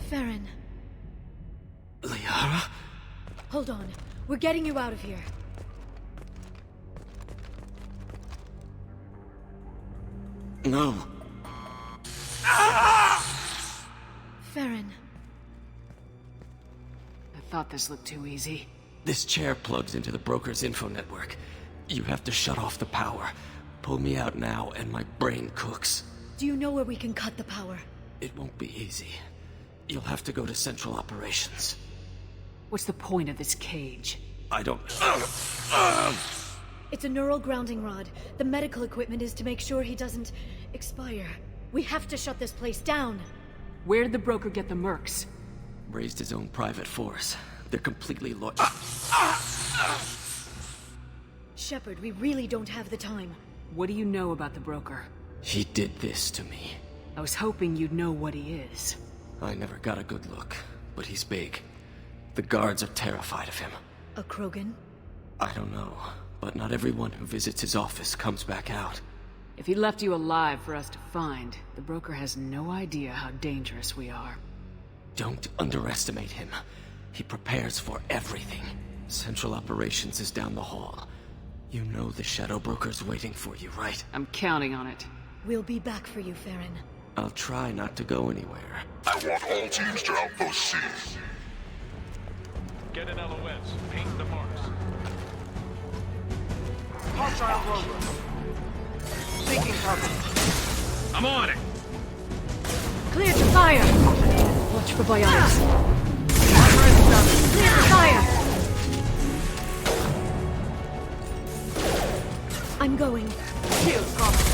Speaker 11: Farron.
Speaker 15: Liara?
Speaker 11: Hold on. We're getting you out of here.
Speaker 15: No.
Speaker 11: Farron.
Speaker 2: I thought this looked too easy.
Speaker 15: This chair plugs into the broker's info network. You have to shut off the power. Pull me out now, and my brain cooks.
Speaker 11: Do you know where we can cut the power?
Speaker 15: It won't be easy. You'll have to go to Central Operations.
Speaker 2: What's the point of this cage?
Speaker 15: I don't...
Speaker 11: It's a neural grounding rod. The medical equipment is to make sure he doesn't expire. We have to shut this place down.
Speaker 2: Where did the broker get the mercs?
Speaker 15: Raised his own private force. They're completely loyal.
Speaker 11: Shepard, we really don't have the time.
Speaker 2: What do you know about the broker?
Speaker 15: He did this to me.
Speaker 2: I was hoping you'd know what he is.
Speaker 15: I never got a good look, but he's big. The guards are terrified of him.
Speaker 11: A Krogan?
Speaker 15: I don't know, but not everyone who visits his office comes back out.
Speaker 2: If he left you alive for us to find, the broker has no idea how dangerous we are.
Speaker 15: Don't underestimate him. He prepares for everything. Central Operations is down the hall. You know the Shadow Broker's waiting for you, right?
Speaker 2: I'm counting on it.
Speaker 11: We'll be back for you, Farron.
Speaker 15: I'll try not to go anywhere.
Speaker 8: I want all teams to Outpost C.
Speaker 10: Get an LOS. Paint the marks.
Speaker 14: Hostile rover. Seeking cover.
Speaker 10: I'm on it.
Speaker 11: Clear to fire! Watch for biotics. Clear to fire! I'm going.
Speaker 14: Shield cover.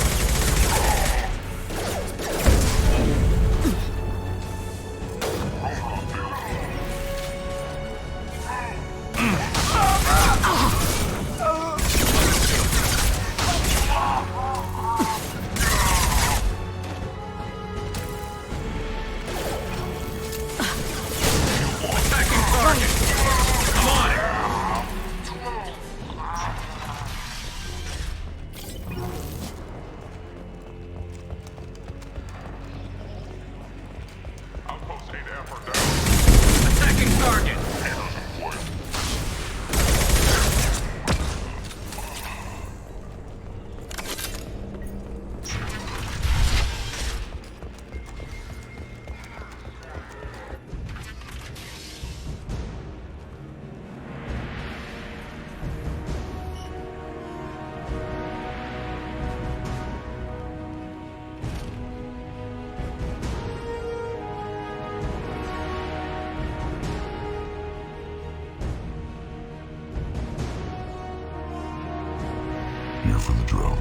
Speaker 8: Here for the drill.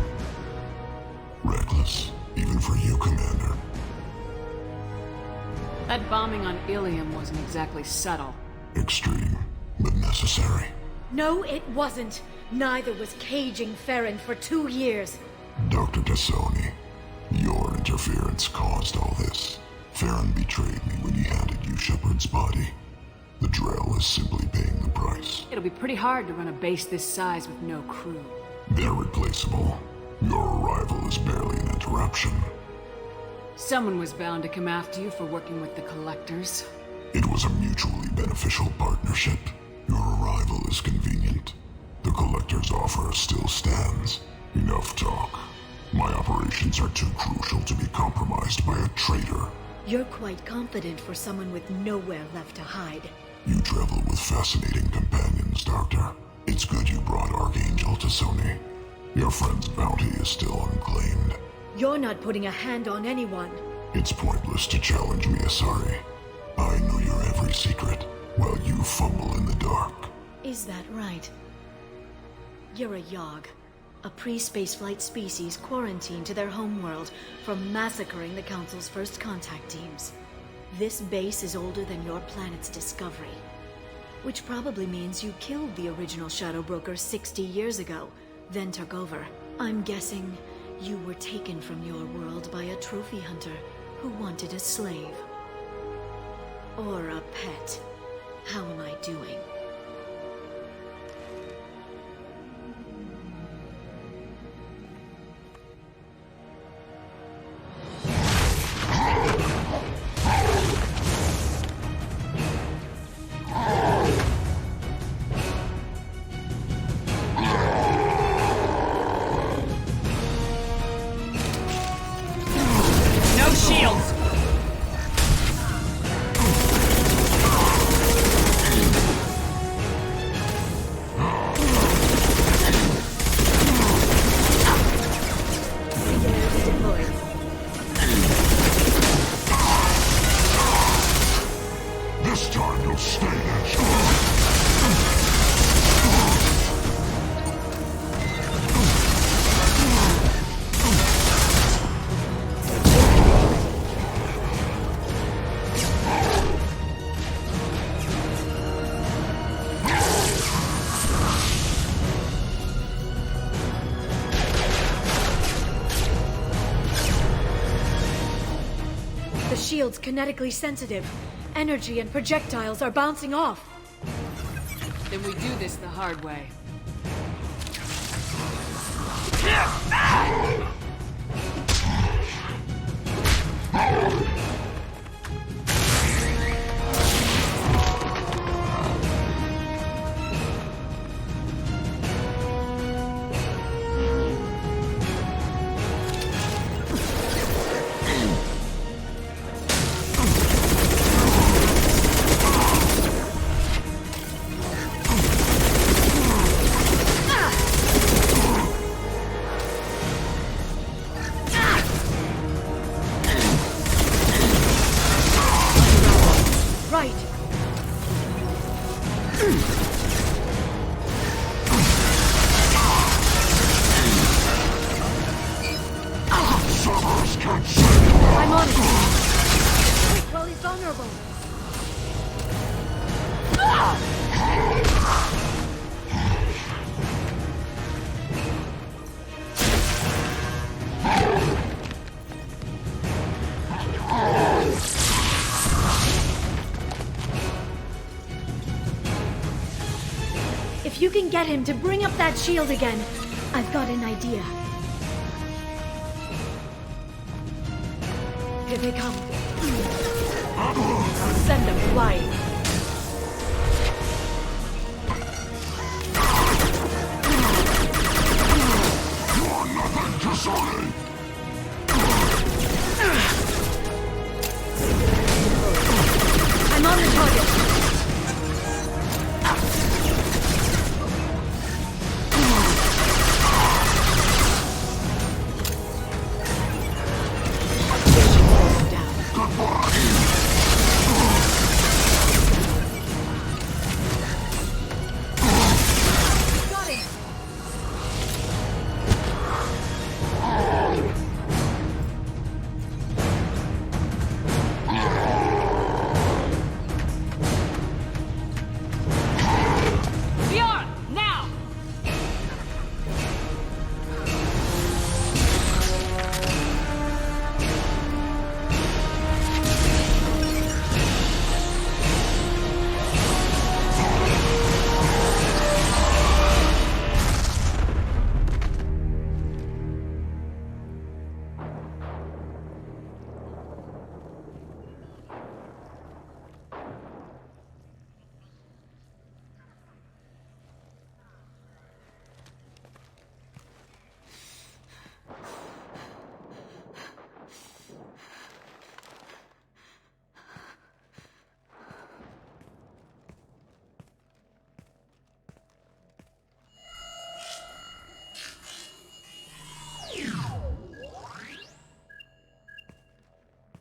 Speaker 8: Reckless, even for you, Commander.
Speaker 2: That bombing on Ilium wasn't exactly subtle.
Speaker 8: Extreme, but necessary.
Speaker 11: No, it wasn't. Neither was caging Farron for 2 years.
Speaker 8: Dr. Tassoni, your interference caused all this. Farron betrayed me when he handed you Shepard's body. The Drell is simply paying the price.
Speaker 2: It'll be pretty hard to run a base this size with no crew.
Speaker 8: They're replaceable. Your arrival is barely an interruption.
Speaker 2: Someone was bound to come after you for working with the Collectors.
Speaker 8: It was a mutually beneficial partnership. Your arrival is convenient. The Collector's offer still stands. Enough talk. My operations are too crucial to be compromised by a traitor.
Speaker 11: You're quite confident for someone with nowhere left to hide.
Speaker 8: You travel with fascinating companions, Doctor. It's good you brought Archangel to Sony. Your friend's bounty is still unclaimed.
Speaker 11: You're not putting a hand on anyone.
Speaker 8: It's pointless to challenge me, Asari. I know your every secret. while you fumble in the dark.
Speaker 1: Is that right? You're a Yogg, a pre-spaceflight species quarantined to their homeworld from massacring the Council's first contact teams. This base is older than your planet's discovery, which probably means you killed the original Shadow Broker 60 years ago, then took over. I'm guessing you were taken from your world by a trophy hunter who wanted a slave. Or a pet. How am I doing?
Speaker 2: No shields!
Speaker 8: This time you'll stay there.
Speaker 1: The shield's kinetically sensitive. Energy and projectiles are bouncing off.
Speaker 2: Then we do this the hard way.
Speaker 1: Right. I'm on it. Quick, while he's vulnerable. If you can get him to bring up that shield again, I've got an idea. Here they come. Send them flying.
Speaker 8: You're nothing to Sony!
Speaker 1: I'm on the target.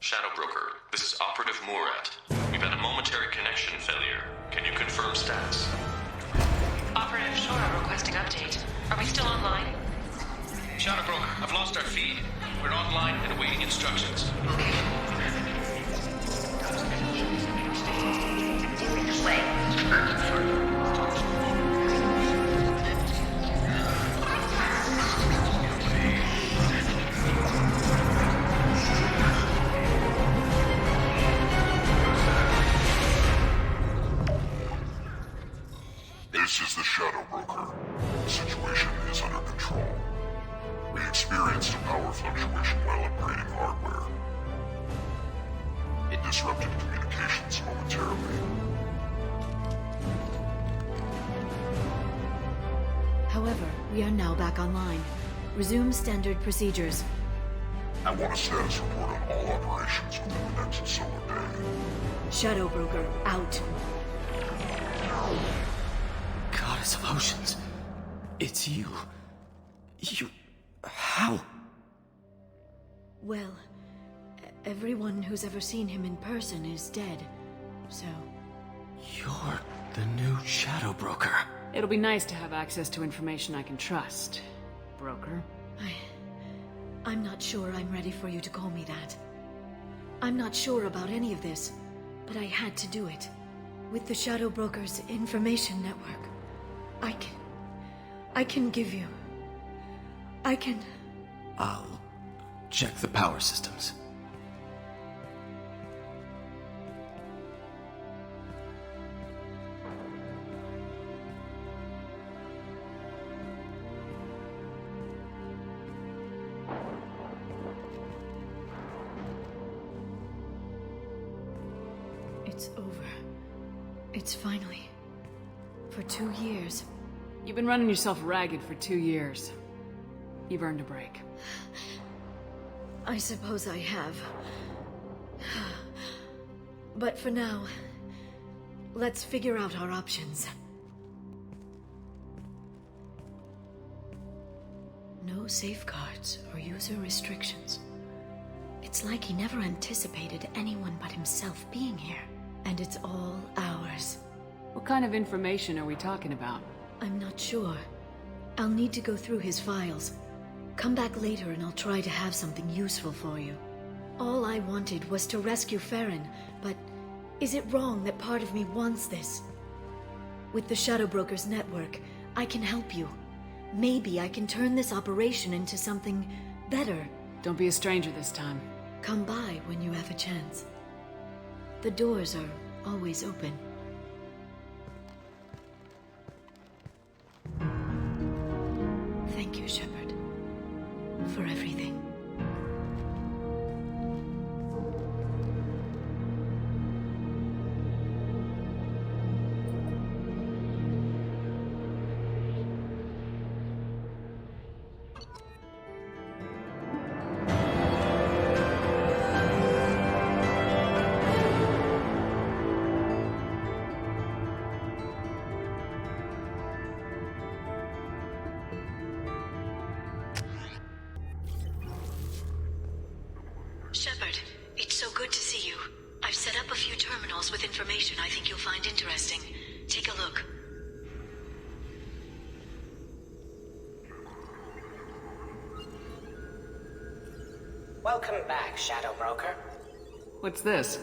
Speaker 16: Shadow Broker, this is Operative Murat. We We've had a momentary connection failure. Can you confirm status?
Speaker 9: Operative Shora requesting update. Are we still online?
Speaker 10: Shadow Broker, I've lost our feed. We're online and awaiting instructions.
Speaker 8: This is the Shadow Broker. The situation is under control. We experienced a power fluctuation while upgrading hardware. It disrupted communications momentarily.
Speaker 1: However, we are now back online. Resume standard procedures.
Speaker 8: I want a status report on all operations within the next solar day.
Speaker 1: Shadow Broker, out.
Speaker 15: Goddess of Oceans. It's you. You... How?
Speaker 1: Well, everyone who's ever seen him in person is dead, so...
Speaker 15: You're the new Shadow Broker.
Speaker 2: It'll be nice to have access to information I can trust, Broker.
Speaker 1: I'm not sure I'm ready for you to call me that. I'm not sure about any of this, but I had to do it. With the Shadow Broker's information network, I can give you...
Speaker 15: I'll check the power systems.
Speaker 1: It's over. It's finally... For 2 years.
Speaker 2: You've been running yourself ragged for 2 years. You've earned a break.
Speaker 1: I suppose I have. But for now, let's figure out our options. No safeguards or user restrictions. It's like he never anticipated anyone but himself being here. And it's all ours.
Speaker 2: What kind of information are we talking about?
Speaker 1: I'm not sure. I'll need to go through his files. Come back later and I'll try to have something useful for you. All I wanted was to rescue Farron, but is it wrong that part of me wants this? With the Shadow Broker's network, I can help you. Maybe I can turn this operation into something better.
Speaker 2: Don't be a stranger this time.
Speaker 1: Come by when you have a chance. The doors are always open. Thank you, Shepard, for everything. Shepard, it's so good to see you. I've set up a few terminals with information I think you'll find interesting. Take a look.
Speaker 13: Welcome back, Shadow Broker.
Speaker 2: What's this?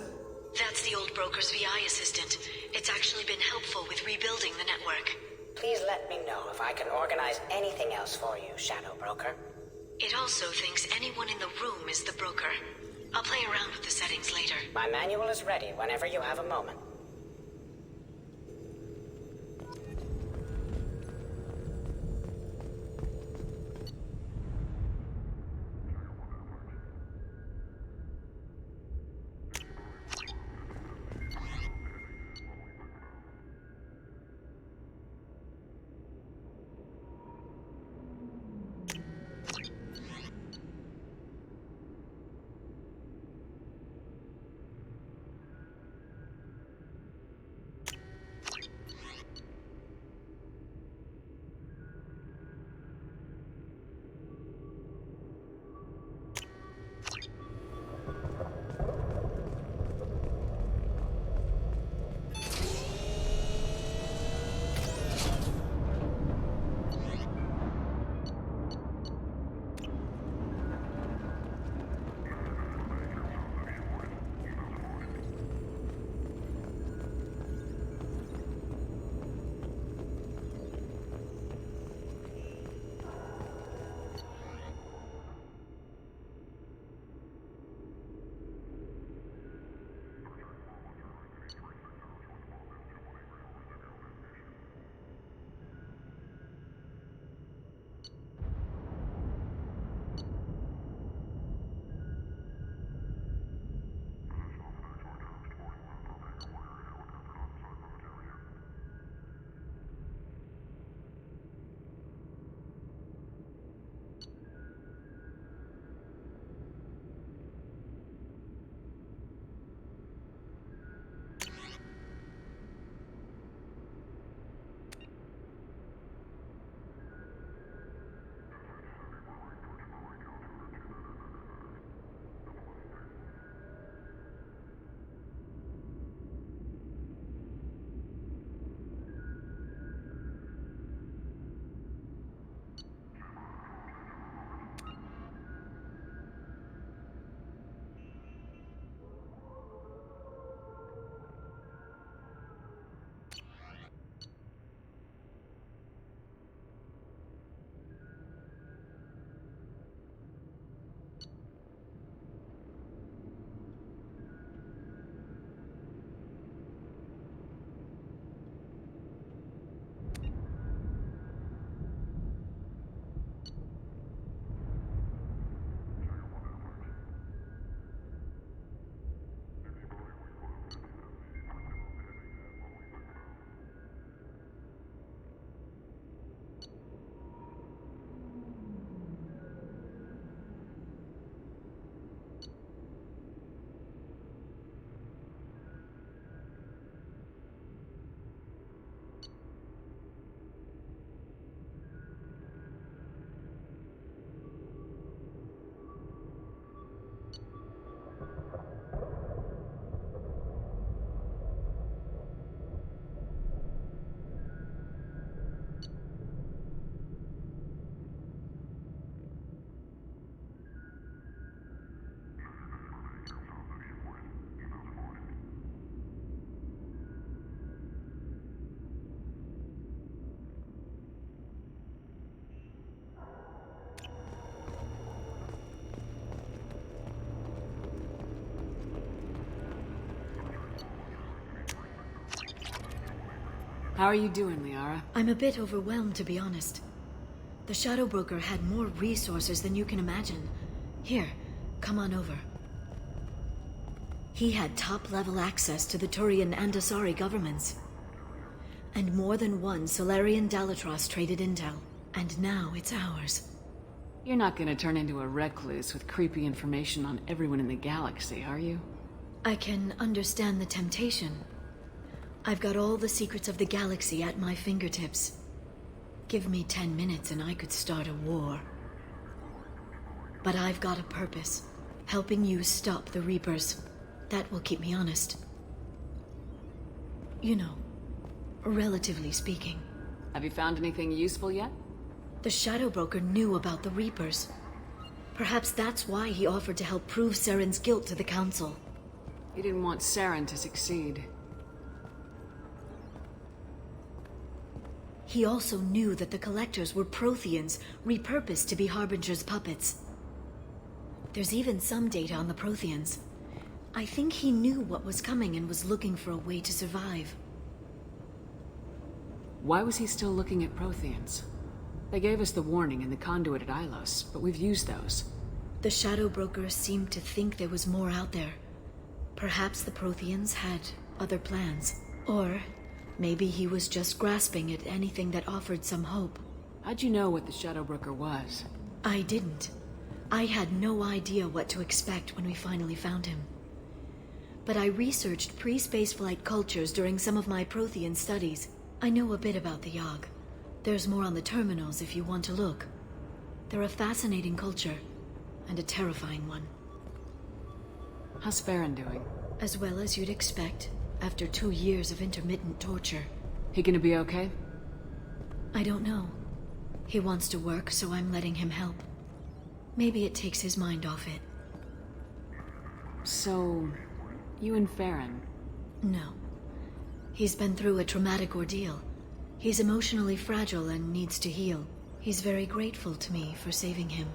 Speaker 1: That's the old broker's VI assistant. It's actually been helpful with rebuilding the network.
Speaker 13: Please let me know if I can organize anything else for you, Shadow Broker.
Speaker 1: It also thinks anyone in the room is the broker. I'll play around with the settings later.
Speaker 13: My manual is ready whenever you have a moment.
Speaker 2: How are you doing, Liara?
Speaker 1: I'm a bit overwhelmed, to be honest. The Shadow Broker had more resources than you can imagine. Here, come on over. He had top-level access to the Turian and Asari governments. And more than one Solarian Dalatros traded intel. And now it's ours.
Speaker 2: You're not gonna turn into a recluse with creepy information on everyone in the galaxy, are you?
Speaker 1: I can understand the temptation. I've got all the secrets of the galaxy at my fingertips. Give me 10 minutes and I could start a war. But I've got a purpose. Helping you stop the Reapers. That will keep me honest. You know, relatively speaking.
Speaker 2: Have you found anything useful yet?
Speaker 1: The Shadow Broker knew about the Reapers. Perhaps that's why he offered to help prove Saren's guilt to the Council.
Speaker 2: He didn't want Saren to succeed.
Speaker 1: He also knew that the Collectors were Protheans, repurposed to be Harbinger's puppets. There's even some data on the Protheans. I think he knew what was coming and was looking for a way to survive.
Speaker 2: Why was he still looking at Protheans? They gave us the warning in the conduit at Ilos, but we've used those.
Speaker 1: The Shadow Broker seemed to think there was more out there. Perhaps the Protheans had other plans. Or maybe he was just grasping at anything that offered some hope.
Speaker 2: How'd you know what the Shadow Broker was?
Speaker 1: I didn't. I had no idea what to expect when we finally found him. But I researched pre-spaceflight cultures during some of my Prothean studies. I know a bit about the Yogg. There's more on the terminals if you want to look. They're a fascinating culture, and a terrifying one.
Speaker 2: How's Farron doing?
Speaker 1: As well as you'd expect, after 2 years of intermittent torture.
Speaker 2: He gonna be okay?
Speaker 1: I don't know. He wants to work, so I'm letting him help. Maybe it takes his mind off it.
Speaker 2: So, you and Farron?
Speaker 1: No. He's been through a traumatic ordeal. He's emotionally fragile and needs to heal. He's very grateful to me for saving him.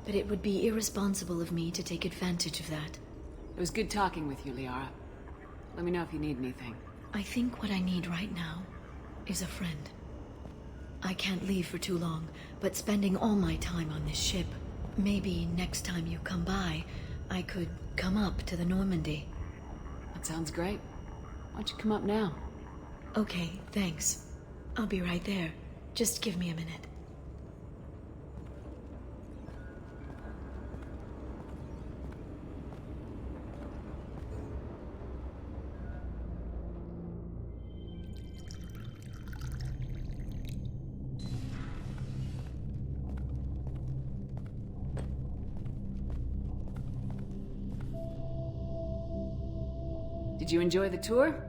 Speaker 1: But it would be irresponsible of me to take advantage of that.
Speaker 2: It was good talking with you, Liara. Let me know if you need anything.
Speaker 1: I think what I need right now is a friend. I can't leave for too long, but spending all my time on this ship. Maybe next time you come by, I could come up to the Normandy.
Speaker 2: That sounds great. Why don't you come up now?
Speaker 1: Okay, thanks. I'll be right there. Just give me a minute.
Speaker 2: Did you enjoy the tour?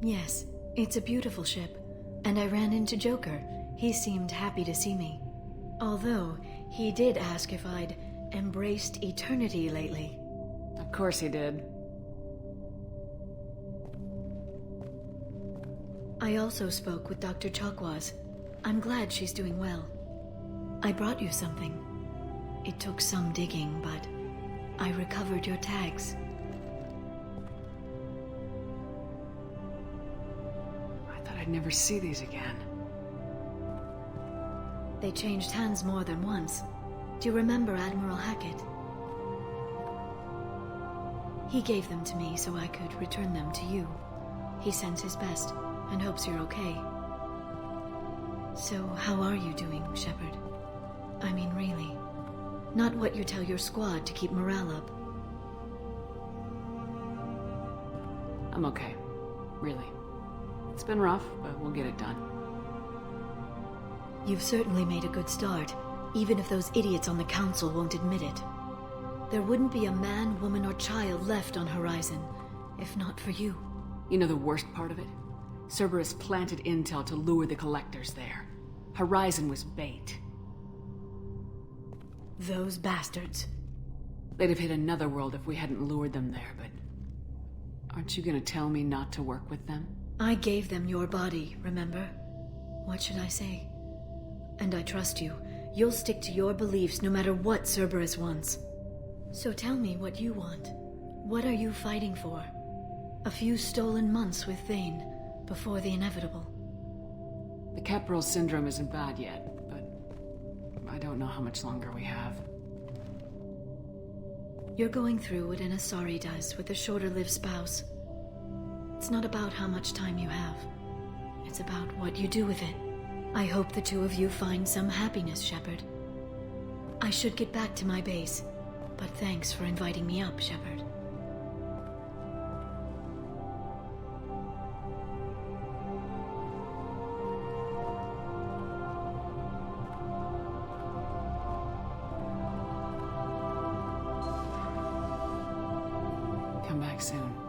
Speaker 1: Yes, it's a beautiful ship. And I ran into Joker. He seemed happy to see me. Although, he did ask if I'd embraced eternity lately.
Speaker 2: Of course he did.
Speaker 1: I also spoke with Dr. Chakwas. I'm glad she's doing well. I brought you something. It took some digging, but I recovered your tags.
Speaker 2: I'd never see these again.
Speaker 1: They changed hands more than once. Do you remember Admiral Hackett? He gave them to me so I could return them to you. He sends his best and hopes you're okay. So, how are you doing, Shepard? I mean, really. Not what you tell your squad to keep morale up.
Speaker 2: I'm okay. Really. It's been rough, but we'll get it done.
Speaker 1: You've certainly made a good start, even if those idiots on the Council won't admit it. There wouldn't be a man, woman, or child left on Horizon, if not for you.
Speaker 2: You know the worst part of it? Cerberus planted intel to lure the Collectors there. Horizon was bait.
Speaker 1: Those bastards.
Speaker 2: They'd have hit another world if we hadn't lured them there, but... Aren't you gonna tell me not to work with them?
Speaker 1: I gave them your body, remember? What should I say? And I trust you. You'll stick to your beliefs no matter what Cerberus wants. So tell me what you want. What are you fighting for? A few stolen months with Thane, before the inevitable.
Speaker 2: The Keprel syndrome isn't bad yet, but I don't know how much longer we have.
Speaker 1: You're going through what an Asari does with a shorter-lived spouse. It's not about how much time you have. It's about what you do with it. I hope the two of you find some happiness, Shepard. I should get back to my base, but thanks for inviting me up, Shepard.
Speaker 2: Come back soon.